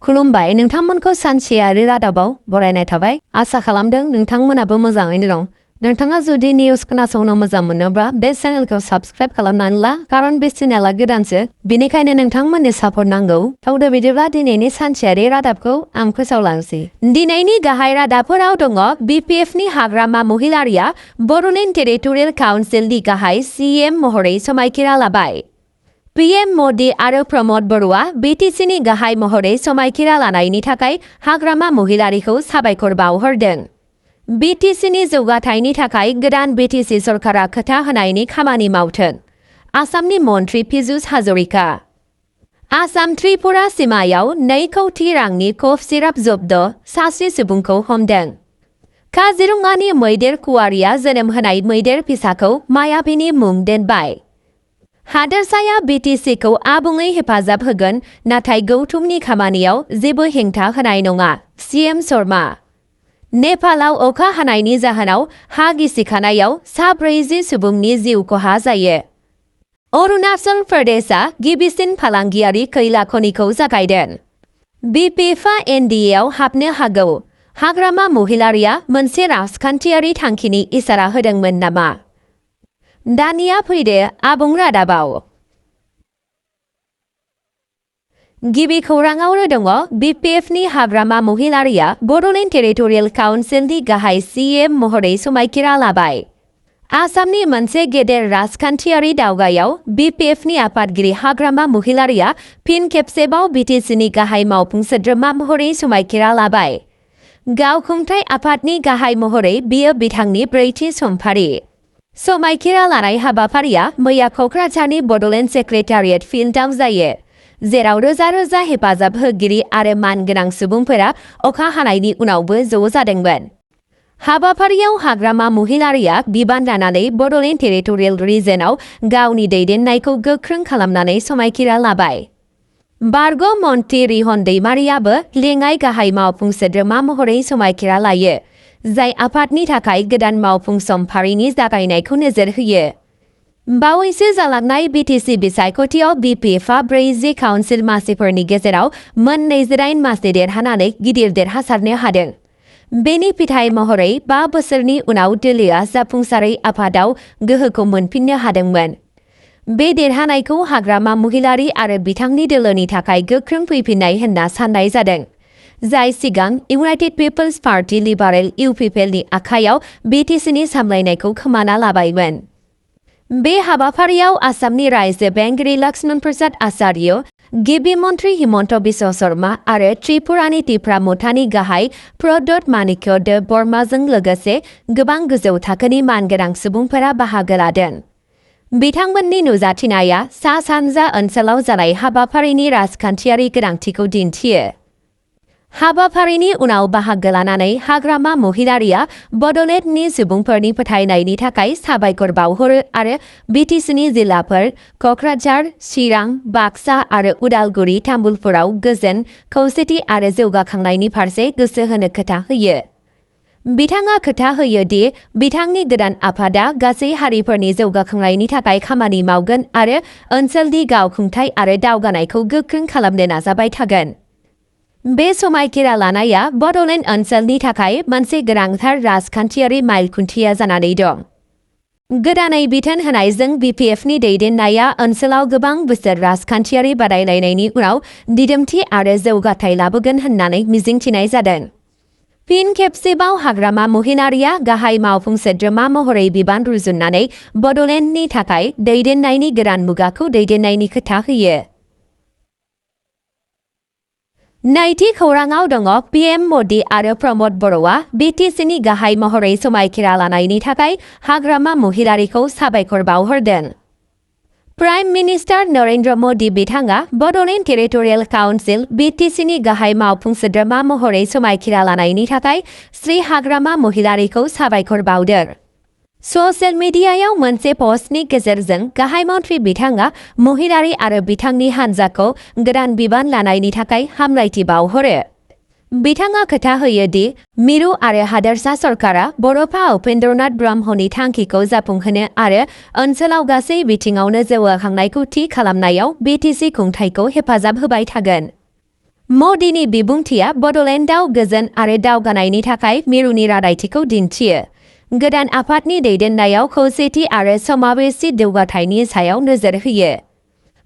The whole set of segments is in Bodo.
खुलुमबाय नोंथांमोनखौ सानसेयारि रादाबाव बरायनाय थाबाय आसा खालामदों नोंथांमोनाबो मोजाङैनो दं नोंथाङा जुदि निउस खोनासंनो मोजां मोनोब्ला बे चेनेलखौ साबस्क्राइब खालामनानै ला खारन बे चेनेला गोदानसो बेनिखायनो नोंथांमोननि सापर्ट नांगौ थावदो बिदिब्ला दिनैनि सानसेयारि रादाबखौ आं फोसावलांसै दिनैनि गाहाय रादाबफोराव दङ बिपिएफनि हाग्रामा महिलारिया बड'लेण्ड टेरिटरियेल काउन्सिलनि गाहाय सीएम महरै समायखिरा लाबाय पीएम मोदी आरो प्रमोद बरुवा बीटीसीनि गाहाय महरै समायखिरा लानायनि थाखाय हाग्रामा महिलारिखौ साबायखर बावहरदों बीटीसीनि जौगाथायनि थाखाय गोदान बीटीसी सरकारा खोथा होनायनि खामानि मावथों आसामनि मन्त्रि पीयूष हाजरिका आसाम त्रिपुरा सीमायाव 2 कौटि रांनि कफ सिराप जब्द सासे सुबुंखौ हमदों काजिरङानि मैदेर कुवारिया जोनोम होनाय मैदेर फिसाखौ मायाभिनि मुं दोनबाय हादोरसाया बीटीसीखौ आबुङै हेफाजाब होगोन नाथाय गौथुमनि खामानियाव जेबो हेंथा होनाय नङा सीएम शर्मा नेपालाव अखा हानायनि जाहोनाव हा गिसिखानायाव 40 सुबुंनि जिउ खहा जायो अरुणाचल प्रदेशआ गिबिसिन फालांगियारि खैला खनिखौ जागायदों बिपिएफआ एनडीएआव हाबनो हागौ हाग्रामा महिलारिया मोनसे राजखान्थियारि थांखिनि इसारा होदोंमोन नामा दानिया फैदो आबुं रादाबाव गिबि खौराङावनो दङ बिपिएफनि हाग्रामा महिलारिया बड'लेण्ड टेरिटरियेल काउन्सिलनि गाहाय सीएम महरै समायखिरा लाबाय आसामनि मोनसे गेदेर राजखान्थियारि दावगायाव बिपिएफनि आफादगिरि हाग्रामा महिलारिया फिन खेबसेबाव बीटीसीनि गाहाय मावफुं सोद्रोमा महरै समायखिरा लाबाय गावखुंथाय आफादनि गाहाय महरै बियो बिथांनि 4थि समफारि समायखिरा लानाय हाबाफारिया मैया क'क्राझारनि बड'लेण्ड सेक्रेटारियेट फिल्डआव जायो जेराव रोजा रोजा हेफाजाब होगिरि आरो मानगोनां सुबुंफोरा अखा हानायनि उनावबो ज' जादोंमोन हाबाफारियाव हाग्रामा महिलारिया बिबान लानानै बड'लेण्ड टेरिटरियेल रिजनाव गावनि दैदेननायखौ गोख्रों खालामनानै समायखिरा लाबाय बारग' मन्त्रि रिहन दैमारियाबो लेङाइ गाहाय मावफुं सोद्रोमा महरै समायखिरा लायो जाय आफादनि थाखाय गोदान मावफुं समफारिनि जागायनायखौ नोजोर होयो बावैसो जालांनाय बीटीसी बिसायख'थियाव बिपिएफआ 40 काउन्सिल मासिफोरनि गेजेराव मोन 28 मासि देरहानानै गिदिर देरहासारनो हादों बेनि फिथाइ महरै 5 बोसोरनि उनाव दोलोआ जाफुंसारै आफादाव गोहोखौ मोनफिननो हादोंमोन बे देरहानायखौ हाग्रामा महिलारि आरो बिथांनि दोलोनि थाखाय गोख्रों फैफिननाय होनना साननाय जादों जाय सिगां इउनाइटेड पिपल्स पार्टी लिबारेल इउपिपिएलनि आखायाव बीटीसीनि सामलायनायखौ खोमाना लाबायमोन बे हाबाफारियाव आसामनि रायजो बेंगिरि लक्ष्मण प्रसाद आचार्य गिबि मन्त्रि हिमन्त बिश्व शर्मा आरो त्रिपुरानि टिप्रामुथानि गाहाय प्रदोत माणिक्य देब बर्माजों लोगोसे गोबां गोजौ थाखोनि मानगोनां सुबुंफोरा बाहागो लादों बिथांमोननि नुजाथिनाया सा सानजा ओनसोलाव जानाय हाबाफारिनि राजखान्थियारि गोनांथिखौ दिन्थियो हाबाफारिनि उनाव बाहागो लानानै हाग्रामा महिलारिया बड'लेण्डनि सुबुंफोरनि फोथायनायनि थाखाय साबायखर बावहरो आरो बीटीसीनि जिल्लाफोर क'क्राझार चिरां बाक्सा आरो उदालगुरि तामुलपुराव गोजोन खौसेथि आरो जौगाखांनायनि फारसे गोसो होनो खोथा होयो बिथाङा खोथा होयो दि बिथांनि गोदान आफादा गासै हारिफोरनि जौगाखांनायनि थाखाय खामानि मावगोन आरो ओनसोलनि गावखुंथाय आरो दावगानायखौ गोख्रों खालामनो नाजाबाय थागोन बे समायखिरा लानाया बड'लेण्ड ओनसोलनि थाखाय मोनसे गोनांथार राजखान्थियारि माइलखुन्थिया जानानै दं गोदानै बिथोन होनायजों बिपिएफनि दैदेननाया ओनसोलाव गोबां बोसोर राजखान्थियारि बादायलायनायनि उनाव दिदोमथि आरो जौगाथाय लाबोगोन होननानै मिजिंथिनाय जादों फिन खेबसेबाव हाग्रामा महिलारिया गाहाय मावफुं सोद्रोमा महरै बिबान रुजुननानै बड'लेण्डनि थाखाय दैदेननायनि गोदान मुगाखौ दैदेननायनि खोथा होयो नैथि खौराङाव दङ पीएम मोदी आरो प्रमोद बरुवा बीटीसीनि गाहाय महरै समायखिरा लानायनि थाखाय हाग्रामा महिलारिखौ साबायखर बावहरदों प्राइम मिनिस्टार नरेन्द्र मोदी बिथाङा बड'लेण्ड टेरिटरियेल काउन्सिल बीटीसीनि गाहाय मावफुं सोद्रोमा महरै समायखिरा लानायनि थाखाय श्री हाग्रामा महिलारिखौ साबायखर बावदों ससियेल मिडियायाव मोनसे पस्टनि गेजेरजों गाहाय मन्त्रि बिथाङा महिलारि आरो बिथांनि हान्जाखौ गोदान बिबान लानायनि थाखाय हामलायथि बावहरो बिथाङा खोथा होयो दि मिरु आरो हादोरसा सरकारा बड'फा उपेन्द्रनाथ ब्रह्मनि थांखिखौ जाफुंहोनो आरो ओनसोलाव गासै बिथिङावनो जौगाखांनायखौ थि खालामनायाव बीटीसी खुंथायखौ हेफाजाब होबाय थागोन मदिनि बिबुंथिया बड'लेण्डआव गोजोन आरो दावगानायनि थाखाय मिरुनि रादायथिखौ दिन्थियो। गोदान आफादनि दैदेननायाव खौसेथि आरो समावेशी जौगाथायनि सायाव नोजोर होयो।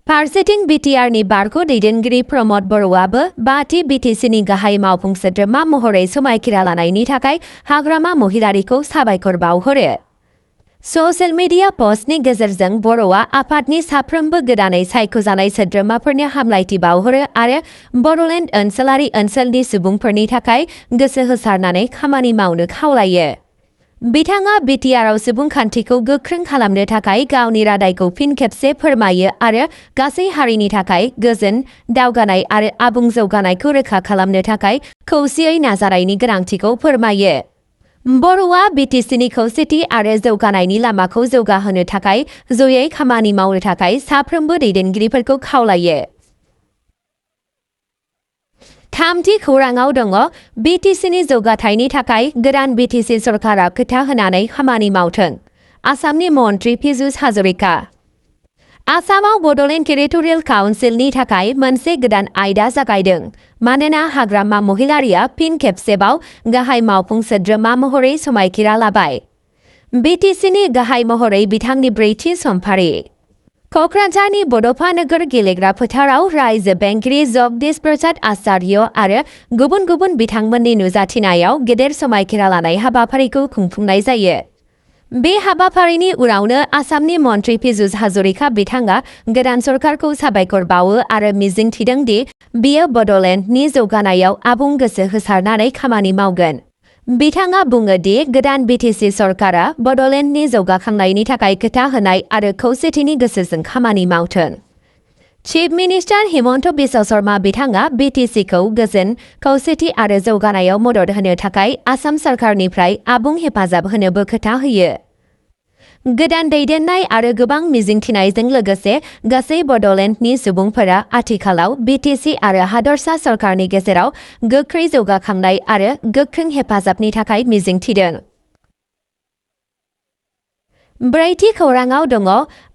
फारसेथिं बिटिआरनि बारग' दैदेनगिरि प्रमद बर'आबो 5थि बिटिसिनि गाहाय मावफुं सोद्रोमा महरै समायखिरा लानायनि थाखाय हाग्रामा महिलारिखौ साबायखर बावहरो। ससियेल मिडिया पस्टनि गेजेरजों बर'आ आफादनि साफ्रोमबो गोदानै सायख'जानाय सोद्रोमाफोरनो हामलायथि बावहरो आरो बड'लेण्ड ओनसोलनि सुबुंफोरनि थाखाय गोसो होसारनानै खामानि मावनो खावलायो। बिथाङा बिटिआरआव सुबुंखान्थिखौ गोख्रों खालामनो थाखाय गावनि रादायखौ फिन खेबसे फोरमायो आरो गासै हारिनि थाखाय गोजोन, दावगानाय आरो आबुं जौगानायखौ रोखा खालामनो थाखाय खौसेयै नाजानायनि गोनांथिखौ फोरमायो। बर'आ बिटिसिनि खौसेथि आरो जौगानायनि लामाखौ जौगाहोनो थाखाय जयै खामानि मावनो थाखाय साफ्रोमबो दैदेनगिरिफोरखौ खावलायो। थामथि खौराङाव दङ बिटिसिनि जौगाथायनि थाखाय गोदान बिटिसि सरकारा खोथा होनानै खामानि मावथों। आसामनि मन्त्रि पीयूष हाजरिका। आसामाव बड'लेण्ड टेरिटरियेल काउन्सिलनि थाखाय मोनसे गोदान आयदा जागायदों मानोना हाग्रामा महिलारिया फिन खेबसेबाव गाहाय मावफुं सोद्रोमा महरै समायखिरा लाबाय। बिटिसिनि गाहाय महरै बिथांनि 4थि समफारि। क'क्राझारनि बड'फा नोगोर गेलेग्रा फोथाराव रायजो बेंगिरि जगदीश प्रसाद आचार्य आरो गुबुन गुबुन बिथांमोननि नुजाथिनायाव गेदेर समायखिरा लानाय हाबाफारिखौ खुंफुंनाय जायो। बे हाबाफारिनि उनावनो आसामनि मन्त्रि पीयूष हाजरिका बिथाङा गोदान सरकारखौ साबायखर बावो आरो मिजिंथिदों दि बियो बड'लेण्डनि जौगानायाव आबुं गोसो होसारनानै खामानि मावगोन। बिथाङा बुङो दि गोदान बिटिसि सरकारा बड'लेण्डनि जौगाखांनायनि थाखाय खोथा होनाय आरो खौसेथिनि गोसोजों खामानि मावथों। चिफ मिनिस्टार हिमन्त बिश्व शर्मा बिथाङा बिटिसिखौ गोजोन, खौसेथि आरो जौगानायाव मदद होनो थाखाय आसाम सरकारनिफ्राय आबुं हेफाजाब होनोबो खोथा होयो। गोदान दैदेननाय आरो गोबां मिजिंथिनायजों लोगोसे गासै बड'लेण्डनि सुबुंफोरा आथिखालाव बिटिसि आरो हादरसा सरकारनि गेजेराव गोख्रै जौगाखांनाय आरो गोख्रों हेफाजाबनि थाखाय मिजिंथिदों। 4थि खौराङाव दङ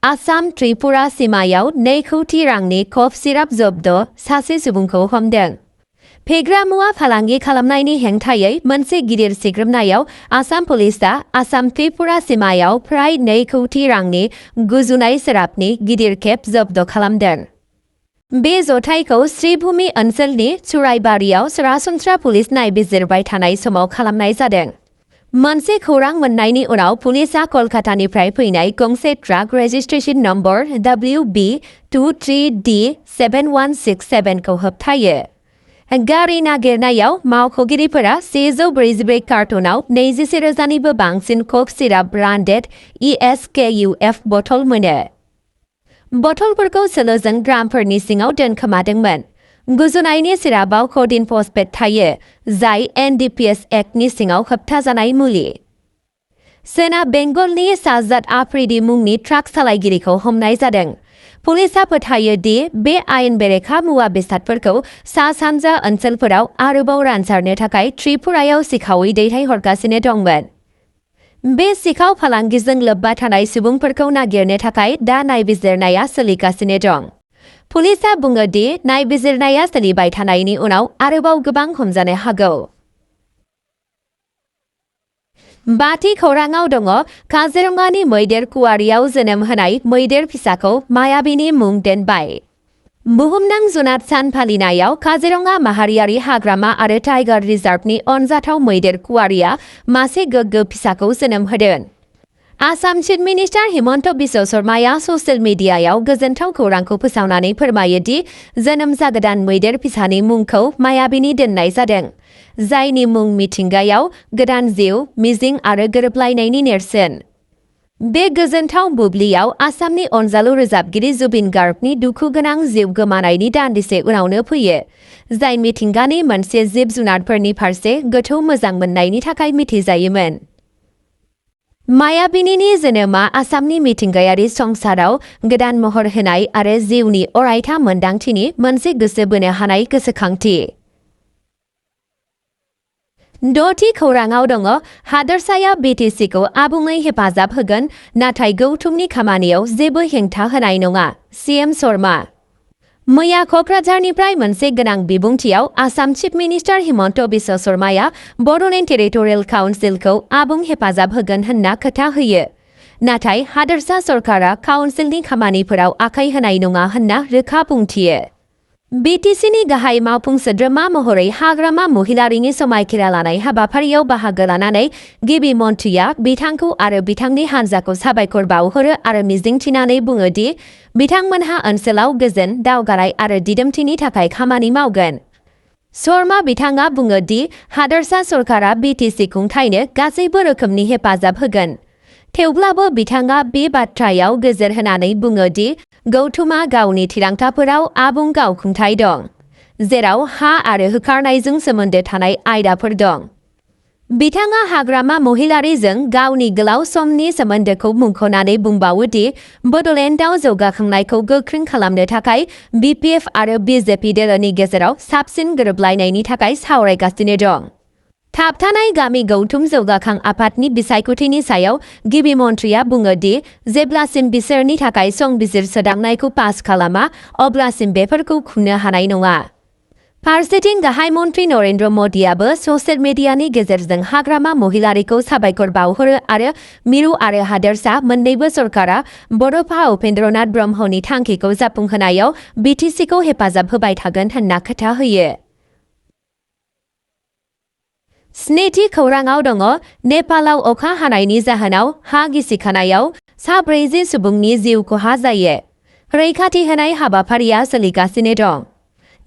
आसाम त्रिपुरा सिमायाव 2 कौटि रांनि कफ सिराप जब्द, सासे सुबुंखौ हमदों। फेग्रा मुवा फालांगि खालामनायनि हेंथायै मोनसे गिदिर सिग्रोमनायाव आसाम पुलिसआ आसाम त्रिपुरा सिमायाव फ्राय 2 कौटि रांनि गुजुनाय सिरापनि गिदिर खेब जब्द खालामदों। बे जथायखौ श्रीभूमि ओनसोलनि चुराइबारियाव सरासनस्रा पुलिस नायबिजिरबाय थानाय समाव खालामनाय जादों। मोनसे खौरां मोननायनि उनाव पुलिसआ कलकातानिफ्राय फैनाय गंसे ट्राक रेजिस्ट्रेशन नम्बर WB23D7167 खौ होबथायो। गारि नागिरनायाव मावख'गिरिफोरा 144 कार्टुनाव 21,000निबो बांसिन कफ सिराप ब्रान्डेड ESKUF बथल मोनो। बथलफोरखौ सोलोजों ग्रामफोरनि सिङाव दोनखोमादोंमोन। गुजुनायनि सिरापआव क'डिन फस्फेट थायो, जाय NDPS एक्टनि सिङाव होबथाजानाय मुलि। सोनाब बेंगलनि साजाद आफ्रिदी मुंनि ट्राक सालायगिरिखौ हमनाय जादों। पुलिसआ फोथायो दि बे आयेन बेरेखा मुवा बेसादफोरखौ सा-सानजा ओनसोलफोराव आरोबाव रानसारनो थाखाय त्रिपुरायाव सिखावै दैथायहरगासिनो दंमोन। बे सिखाव फालांगिजों लोब्बा थानाय सुबुंफोरखौ नागिरनो थाखाय दा नायबिजिरनाया सोलिगासिनो दं। पुलिसआ बुङो दि नायबिजिरनाया सोलिबाय थानायनि उनाव आरोबाव गोबां हमजानो हागौ। 5थि खौराङाव दङ काजिरङानि मैदेर कुवारियाव जोनोम होनाय मैदेर फिसाखौ मायाबीनि मुं दोनबाय। बुहुमनां जुनार सान फालिनायाव काजिरङा माहारियारि हाग्रामा आरो टाइगार रिजार्भनि अनजाथाव मैदेर कुवारिया मासे गोग्गो फिसाखौ जोनोम होदों। आसाम चिफ मिनिस्टार हिमन्त बिश्व शर्माया ससियेल मिडियायाव गोजोनथाव खौरांखौ फोसावनानै फोरमायो दि जोनोम जागोदान मैदेर फिसानि मुंखौ मायाबीनि दोननाय जादों, जायनि मुं मिथिंगायाव गोदान जिउ, मिजिं आरो गोरोबलायनायनि नेरसोन। बे गोजोनथाव बुब्लियाव आसामनि अनजालु रोजाबगिरि जुबिन गार्गनि दुखुगोनां जिउ गोमानायनि दान्दिसे उनावनो फैयो, जाय मिथिंगानि मोनसे जिब जुनारफोरनि फारसे गोथौ मोजां मोननायनि थाखाय मिथिजायोमोन। मायाबीनि जोनोमा आसामनि मिथिंगायारि संसाराव गोदान महर होनाय आरो जिउनि अरायथा मोन्दांथिनि मोनसे गोसो बोनो हानाय गोसोखांथि। 6थि खौराङाव दङ हादोरसाया बिटिसिखौ आबुङै हेफाजाब होगोन, नाथाय गौथुमनि खामानियाव जेबो हेंथा होनाय नङा, CM शर्मा। मैया क'क्राझारनिफ्राय मोनसे गोनां बिबुंथियाव आसाम चिफ मिनिस्टार हिमन्त बिश्व शर्माया बड'लेण्ड टेरिटरियेल काउन्सिलखौ आबुं हेफाजाब होगोन होनना खोथा होयो। नाथाय हादोरसा सरकारा काउन्सिलनि खामानिफोराव आखाइ होनाय नङा होनना रोखा बुंथियो। बिटिसिनि गाहाय मावफुं सोद्रोमा महरै हाग्रामा महिलारिनि समायखिरा लानाय हाबाफारियाव बाहागो लानानै गिबि मन्थ्रिया बिथांखौ आरो बिथांनि हान्जाखौ साबायखर बावहरो आरो मिजिंथिनानै बुङो दि बिथांमोनहा ओनसोलाव गोजोन, दावगानाय आरो दिदोमथिनि थाखाय खामानि मावगोन। शर्मा बिथाङा बुङो दि हादोरसा सरकारा बिटिसि खुंथायनो गासैबो रोखोमनि हेफाजाब होगोन। थेवब्लाबो बिथाङा बे बाथ्रायाव गोजोर होनानै बुङो दि गौथुमा गावनि थिरांथाफोराव आबुं गावखुंथाय दं, जेराव हा आरो होखारनायजों सोमोन्दो थानाय आयदाफोर दं। बिथाङा हाग्रामा महिलारिजों गावनि गोलाव समनि सोमोन्दोखौ मुंख'नानै बुंबावो दि बड'लेण्डआव जौगाखांनायखौ गोख्रों खालामनो थाखाय बिपिएफ आरो बिजेपि दोलोनि गेजेराव साबसिन गोरोबलायनायनि थाखाय सावरायगासिनो दं। थाबथानाय गामि गौथुम जौगाखां आफादनि बिसायख'थिनि सायाव गिबि मन्थ्रिया बुङो दि जेब्लासिम बिसोरनि थाखाय संबिजिर सोदांनायखौ पास खालामा अब्लासिम बेफोरखौ खुंनो हानाय नङा। फारसेथिं गाहाय मन्थ्रि नरेन्द्र मदियाबो ससियेल मिडियानि गेजेरजों हाग्रामा महिलारिखौ साबायखर बावहरो आरो मिरु आरो हादोरसा मोन्नैबो सरकारा बड'फा उपेन्द्रनाथ ब्रह्मनि थांखिखौ जाफुंहोनायाव बिटिसिखौ हेफाजाब होबाय थागोन होनना खोथा होयो। स्निथि खौराङाव दङ नेपालाव अखा हानायनि जाहोनाव हा गिसिखानायाव सा 40 सुबुंनि जिउ खहा जायो। रैखाथि होनाय हाबाफारिया सोलिगासिनो दं।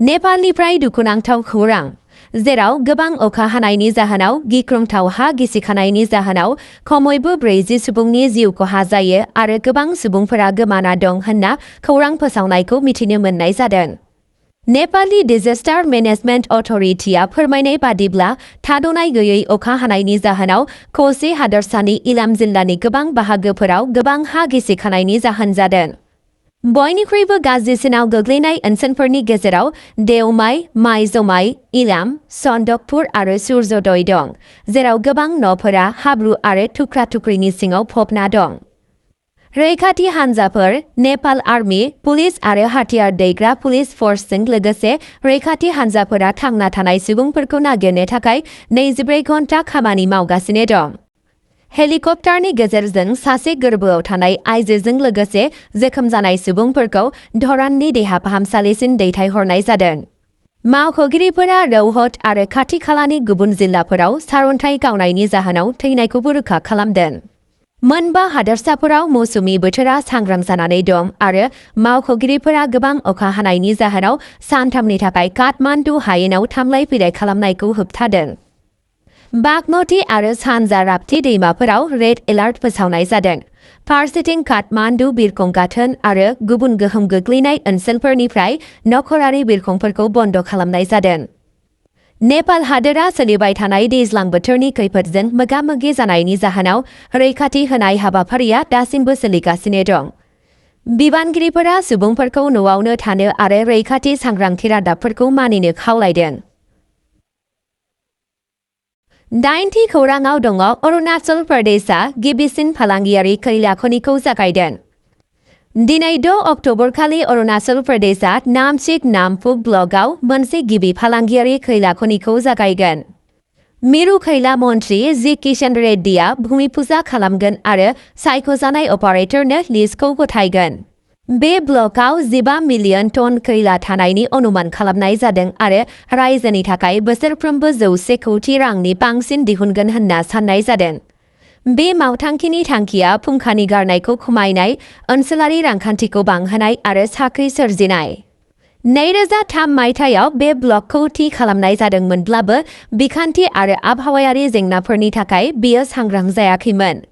नेपालनिफ्राय दुखुनांथाव खौरां, जेराव गोबां अखा हानायनि जाहोनाव गिख्रंथाव हा गिसिखानायनि जाहोनाव खमैबो 40 सुबुंनि जिउ खहा जायो आरो गोबां सुबुंफोरा गोमाना दं होनना खौरां फोसावनायखौ मिथिनो मोननाय जादों। नेपालि डिजास्टार मेनेजमेन्ट अथ'रिटिआ फोरमायनाय बादिब्ला थाद'नाय गैयै अखा हानायनि जाहोनाव खौसे हादोरसानि इलाम जिल्लानि गोबां बाहागोफोराव गोबां हा गिसिखानायनि जाहोन जादों। बयनिख्रुइबो गाज्रिसिनाव गोग्लैनाय ओनसोलफोरनि गेजेराव देवमाइ, माइजमाइ, इलाम, सन्दकपुर आरो सुर्यदय दं, जेराव गोबां न'फोरा हाब्रु आरो थुख्रा-थुख्रिनि सिङाव फबना दं। रैखाथि हान्जाफोर, नेपाल आर्मी, पुलिस आरो हाथियार दैग्रा पुलिस फर्सजों लोगोसे रैखाथि हान्जाफोरा थांना थानाय सुबुंफोरखौ नागिरनो थाखाय 24 घन्टा खामानि मावगासिनो दं। हेलिकप्टारनि गेजेरजों सासे गोर्बोआव थानाय आइजोजों लोगोसे जोखोम जानाय सुबुंफोरखौ धराननि देहा फाहामसालिसिम दैथायहरनाय जादों। मावख'गिरिफोरा रौहट आरो खाथि खालानि गुबुन जिल्लाफोराव सारअन्थाइ गावनायनि जाहोनाव थैनायखौबो रोखा खालामदों। मोनबा हादोरसाफोराव मौसुमि बोथोरा सांग्रां जानानै दं आरो मावख'गिरिफोरा गोबां अखा हानायनि जाहोनाव सानथामनि थाखाय काठमान्डु हायेनाव थांलाय फैलाय खालामनायखौ होबथादों। बागमती आरो सानजा राप्ती दैमाफोराव रेड एलार्ट फोसावनाय जादों। फारसेथिं काठमान्डु बिरखं गाथोन आरो गुबुन गोहोम गोग्लैनाय ओनसोलफोरनिफ्राय नखरारि बिरखंफोरखौ बन्द खालामनाय जादों। नेपाल हादोरा सोलिबाय थानाय दैज्लां बोथोरनि खैफोदजों मोगा-मोगि जानायनि जाहोनाव रैखाथि होनाय हाबाफारिया दासिमबो सोलिगासिनो दं। बिबानगिरिफोरा सुबुंफोरखौ न'आवनो थानो आरो रैखाथि सांग्रांथि रादाबफोरखौ मानिनो खावलायदों। 9थि खौराङाव दङ अरुणाचल प्रदेशआ गिबिसिन फालांगियारि खैला खनिखौ जागायदों। दिनै 6 अक्ट'बरखालि अरुणाचल प्रदेशआ नामचिक नामफुक ब्लकआव मोनसे गिबि फालांगियारि खैला खनिखौ जागायगोन। मिरु खैला मन्थ्रि जि किशन रेड्डीआ भूमि फुजा खालामगोन आरो सायख'जानाय अपारेटरनो लिजखौ गथायगोन। बे ब्लकआव 15 मिलियन टन खैला थानायनि अनुमान खालामनाय जादों आरो रायजोनि थाखाय बोसोरफ्रोमबो 100 कौटि रांनि बांसिन दिहुनगोन होनना साननाय जादों। बे मावथांखिनि थांखिया फुंखानि गारनायखौ खमायनाय, ओनसोलारि रांखान्थिखौ बांहोनाय आरो साख्रि सोरजिनाय। 2003 मायथाइयाव बे ब्लकखौ थि खालामनाय जादोंमोनब्लाबो बिखान्थि आरो आबहावायारि जेंनाफोरनि थाखाय बेयो सांग्रां जायाखैमोन।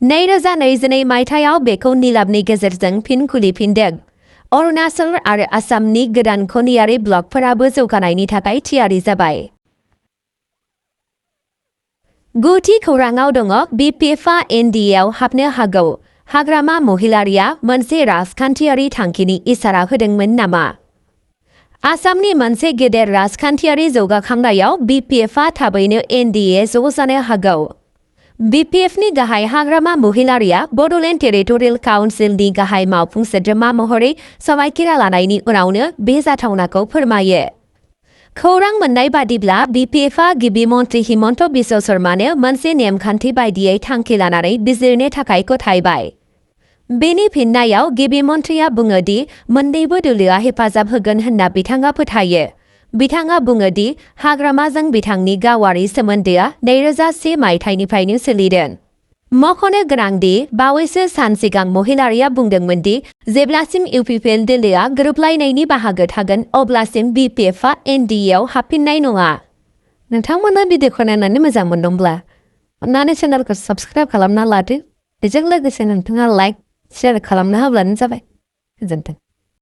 2022 मायथाइयाव बेखौ निलामनि गेजेरजों फिन खुलिफिनदों। अरुणाचल आरो आसामनि गोदान खनियारि ब्लकफोराबो जौगानायनि थाखाय थियारि जाबाय। 9थि खौराङाव दङ बिपिएफआ एनडिएआव हाबनो हागौ, हाग्रामा महिलारिया मोनसे राजखान्थियारि थांखिनि इसारा होदोंमोन नामा? आसामनि मोनसे गेदेर राजखान्थियारि जौगाखांनायाव बिपिएफआ थाबैनो एनडिए ज' जानो हागौ। BPFनि गाहाय हाग्रामा महिलारिया बड'लेण्ड टेरिटरियेल काउन्सिलनि गाहाय मावफुं सोद्रोमा महरै समायखिरा लानायनि उनावनो बे जाथावनाखौ फोरमायो। खौरां मोन्नाय बादिब्ला BPFआ गिबि मन्थ्रि हिमन्त बिश्व शर्मानो मोनसे नेमखान्थि बायदियै थांखि लानानै बिजिरनो थाखाय गथायबाय। बेनि फिननायाव गिबि मन्थ्रिया बुङो दि मोन्नैबो दोलोआ हेफाजाब होगोन होनना बिथाङा फोथायो। बिथाङा बुङो दि हाग्रामाजों बिथांनि गावारि सोमोन्दोआ 2001 मायथाइनिफ्रायनो सोलिदों। मख'नो गोनांदि बावैसो सान सिगां महिलारिया बुंदोंमोन दि जेब्लासिम UPPL दोलोआ गोरोबलायनायनि बाहागो थागोन अब्लासिम BPFआ NDAआव हाबफिननाय नङा। नोंथांमोना भिडिअखौ नायनानै मोजां मोनदोंब्ला अन्नानै चेनेलखौ साबस्क्राइब खालामना लादो। बेजों लोगोसे नोंथाङा लाइक शेयार खालामना होब्लानो जाबाय। गोजोन्थों।